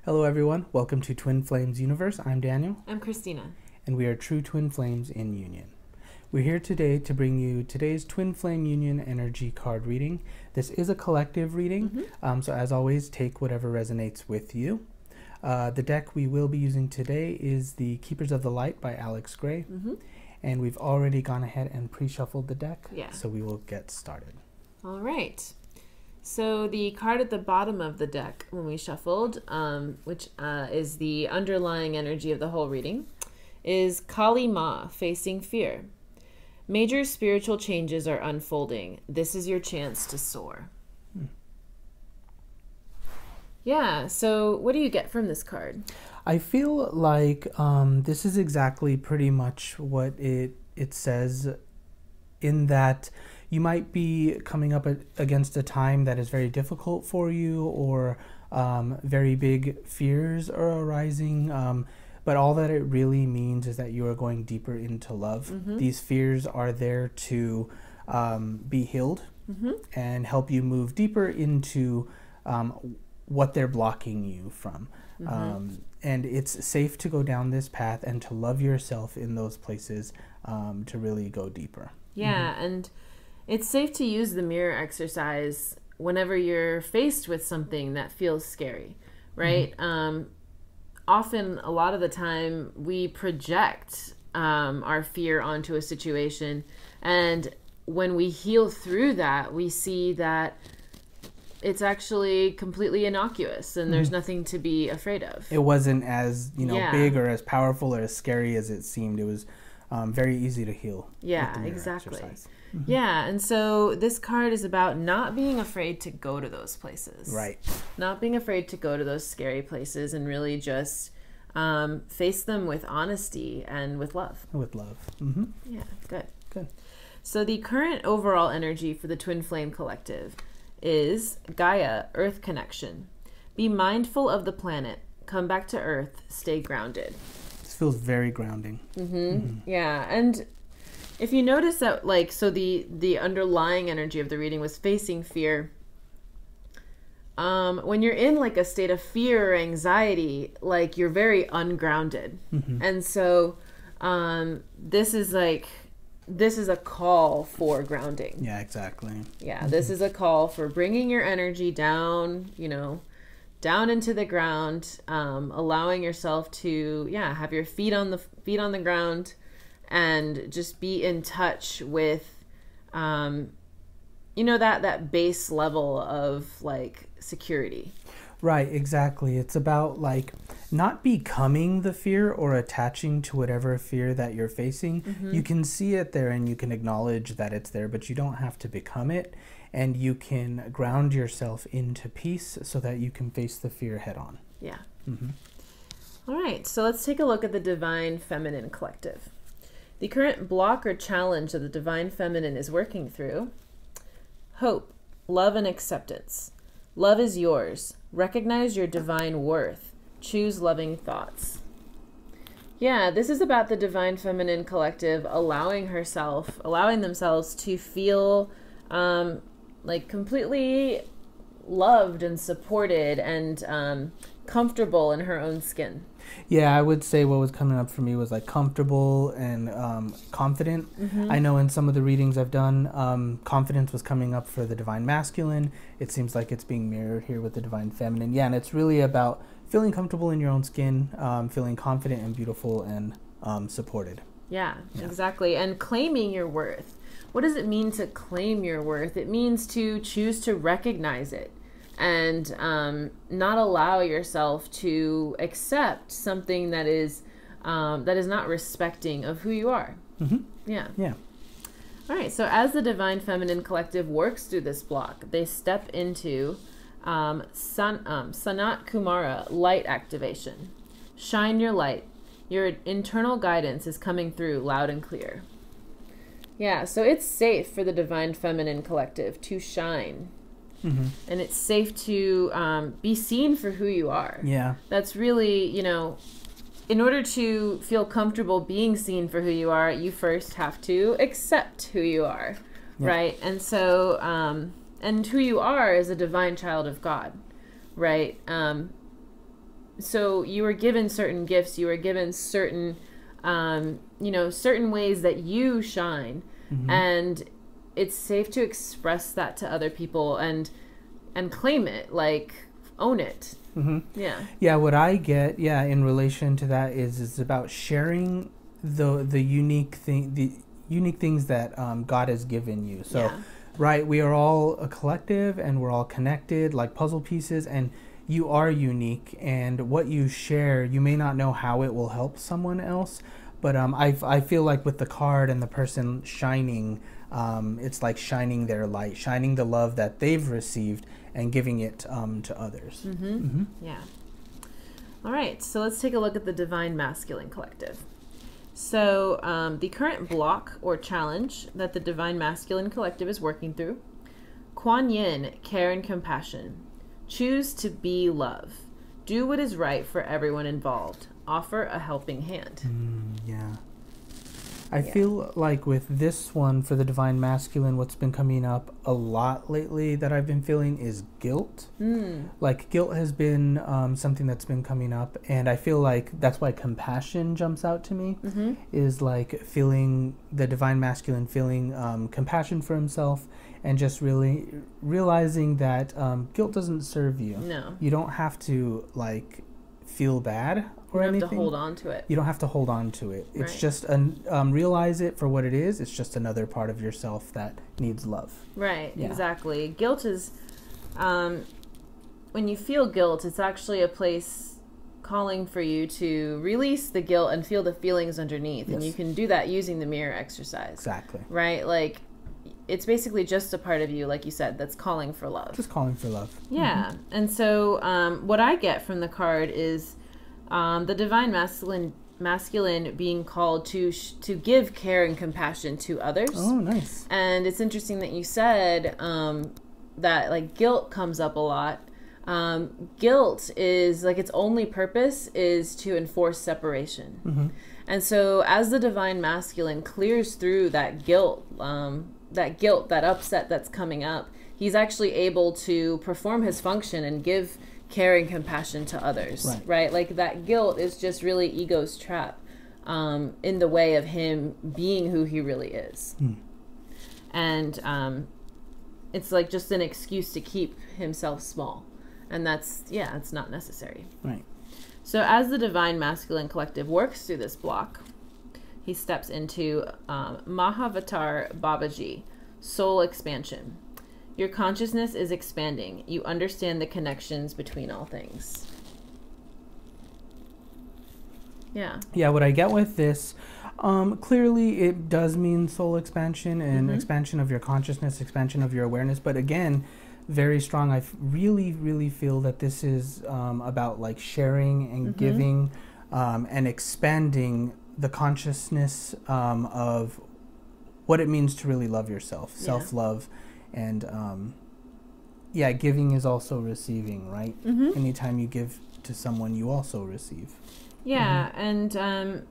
Hello everyone, welcome to Twin Flames Universe. I'm Daniel. I'm Cristina. And we are true twin flames in union. We're here today to bring you today's Twin Flame Union energy card reading. This is a collective reading, so as always, take whatever resonates with you. The deck we will be using today is the Keepers of the Light by Alex Gray. And we've already gone ahead and pre-shuffled the deck, so we will get started. All right. So the card at the bottom of the deck when we shuffled, which is the underlying energy of the whole reading, is Kali Ma, facing fear. Major spiritual changes are unfolding. This is your chance to soar. Yeah, so what do you get from this card? I feel like this is exactly pretty much what it says, in that you might be coming up against a time that is very difficult for you, or very big fears are arising, but all that it really means is that you are going deeper into love. These fears are there to be healed and help you move deeper into what they're blocking you from. And it's safe to go down this path and to love yourself in those places, to really go deeper. Yeah, and it's safe to use the mirror exercise whenever you're faced with something that feels scary, right? Often, a lot of the time, we project our fear onto a situation, and when we heal through that, we see that it's actually completely innocuous, and there's nothing to be afraid of. It wasn't as, big or as powerful or as scary as it seemed. It was very easy to heal. Yeah, exactly. Yeah, and so this card is about not being afraid to go to those places. Right. Not being afraid to go to those scary places, and really just face them with honesty and with love. With love. Yeah, good. Good. So the current overall energy for the Twin Flame Collective is Gaia, Earth Connection. Be mindful of the planet. Come back to Earth. Stay grounded. This feels very grounding. Yeah, and if you notice that, so the underlying energy of the reading was facing fear. When you're in a state of fear or anxiety, you're very ungrounded. And so this is a call for grounding. Yeah, exactly. Yeah, this is a call for bringing your energy down, down into the ground, allowing yourself to, have your feet on the ground, and just be in touch with, that base level of security. Right, exactly. It's about not becoming the fear or attaching to whatever fear that you're facing. You can see it there and you can acknowledge that it's there, but you don't have to become it. And you can ground yourself into peace so that you can face the fear head on. Yeah. All right, so let's take a look at the Divine Feminine Collective. The current block or challenge that the Divine Feminine is working through: hope, love, and acceptance. Love is yours. Recognize your divine worth. Choose loving thoughts. Yeah, this is about the Divine Feminine Collective allowing themselves to feel completely loved and supported and comfortable in her own skin. Yeah, I would say what was coming up for me was comfortable and confident. I know in some of the readings I've done, confidence was coming up for the Divine Masculine. It seems like it's being mirrored here with the Divine Feminine. Yeah, and it's really about feeling comfortable in your own skin, feeling confident and beautiful and supported. Yeah, exactly. And claiming your worth. What does it mean to claim your worth? It means to choose to recognize it, and not allow yourself to accept something that is not respecting of who you are. Yeah. All right, so as the Divine Feminine Collective works through this block, they step into Sanat Kumara, light activation. Shine your light. Your internal guidance is coming through loud and clear. Yeah, so it's safe for the Divine Feminine Collective to shine. And it's safe to be seen for who you are. Yeah. That's really, in order to feel comfortable being seen for who you are, you first have to accept who you are, right? And so, and who you are is a divine child of God, right? so you were given certain gifts, you were given certain, certain ways that you shine, and it's safe to express that to other people and claim it, like own it. Yeah, what I get, in relation to that is about sharing the unique things that God has given you. So right, we are all a collective and we're all connected like puzzle pieces, and you are unique, and what you share, you may not know how it will help someone else, but I feel like with the card and the person shining, it's like shining their light, shining the love that they've received and giving it to others. Yeah. All right, so let's take a look at the Divine Masculine Collective. So the current block or challenge that the Divine Masculine Collective is working through: Kuan Yin, care and compassion. Choose to be love. Do what is right for everyone involved. Offer a helping hand. I feel like with this one for the Divine Masculine, what's been coming up a lot lately that I've been feeling is guilt. Like guilt has been something that's been coming up, and I feel like that's why compassion jumps out to me. Is like feeling the Divine Masculine, feeling compassion for himself, and just really realizing that guilt doesn't serve you. No. You don't have to like feel bad or anything. You don't have to hold on to it. You don't have to hold on to it. It's Right. just realize it for what it is. It's just another part of yourself that needs love. Right, exactly. Guilt is, when you feel guilt, it's actually a place calling for you to release the guilt and feel the feelings underneath. And you can do that using the mirror exercise. Exactly. Right? Like, it's basically just a part of you, like you said, that's calling for love. Just calling for love. Yeah. And so what I get from the card is the Divine Masculine being called to give care and compassion to others. Oh, nice. And it's interesting that you said that like guilt comes up a lot. Guilt is like its only purpose is to enforce separation. And so as the Divine Masculine clears through that guilt, that upset that's coming up, he's actually able to perform his function and give care and compassion to others, right? Like that guilt is just really ego's trap in the way of him being who he really is. And it's like just an excuse to keep himself small. And that's, it's not necessary. Right. So as the Divine Masculine Collective works through this block, he steps into Mahavatar Babaji, soul expansion. Your consciousness is expanding. You understand the connections between all things. Yeah, what I get with this, clearly it does mean soul expansion and expansion of your consciousness, expansion of your awareness. But again, very strong. I really, really feel that this is about like sharing and giving and expanding the consciousness of what it means to really love yourself, self-love, and giving is also receiving, right? Anytime you give to someone, you also receive. And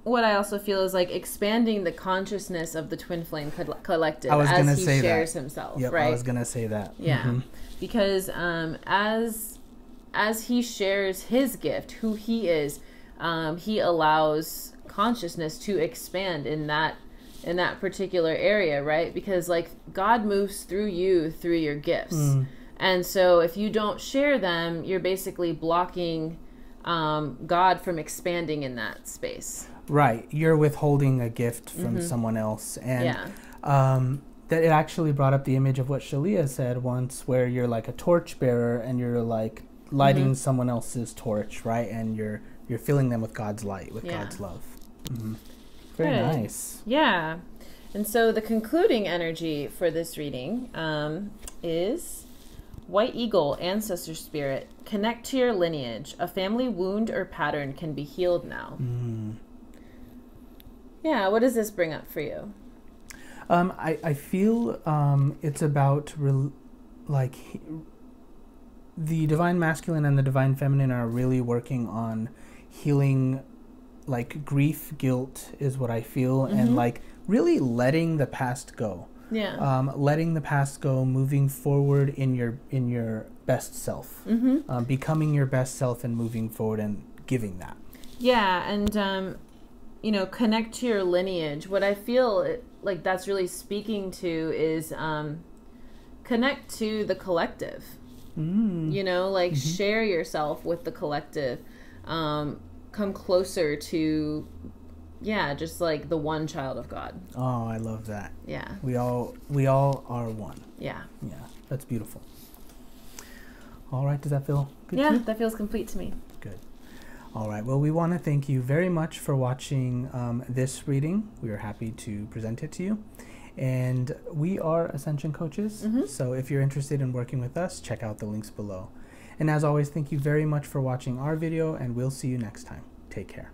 what I also feel is like expanding the consciousness of the Twin Flame Collective as he shares himself, right? I was gonna say that. Because as he shares his gift, who he is, he allows consciousness to expand in that particular area, right? Because like God moves through you through your gifts, and so if you don't share them, you're basically blocking God from expanding in that space. Right, you're withholding a gift from someone else, and that it actually brought up the image of what Shalia said once, where you're like a torch bearer and you're like lighting someone else's torch, right? And you're filling them with God's light, with God's love. Very nice. Yeah. And so the concluding energy for this reading is White Eagle, Ancestor Spirit. Connect to your lineage. A family wound or pattern can be healed now. Yeah, what does this bring up for you? I feel it's about the Divine Masculine and the Divine Feminine are really working on healing, like grief, guilt is what I feel, and like really letting the past go. Letting the past go, moving forward in your best self, Mm-hmm. becoming your best self and moving forward and giving that. Yeah, and you know, connect to your lineage. What I feel like that's really speaking to is connect to the collective. You know, like share yourself with the collective. Come closer to, yeah, just like the one child of God. Oh, I love that. Yeah. We all are one. Yeah. Yeah, that's beautiful. All right, does that feel good? Yeah, to you? that feels complete to me. Good. All right, well, we want to thank you very much for watching this reading. We are happy to present it to you. And we are Ascension coaches, so if you're interested in working with us, check out the links below. And as always, thank you very much for watching our video, and we'll see you next time. Take care.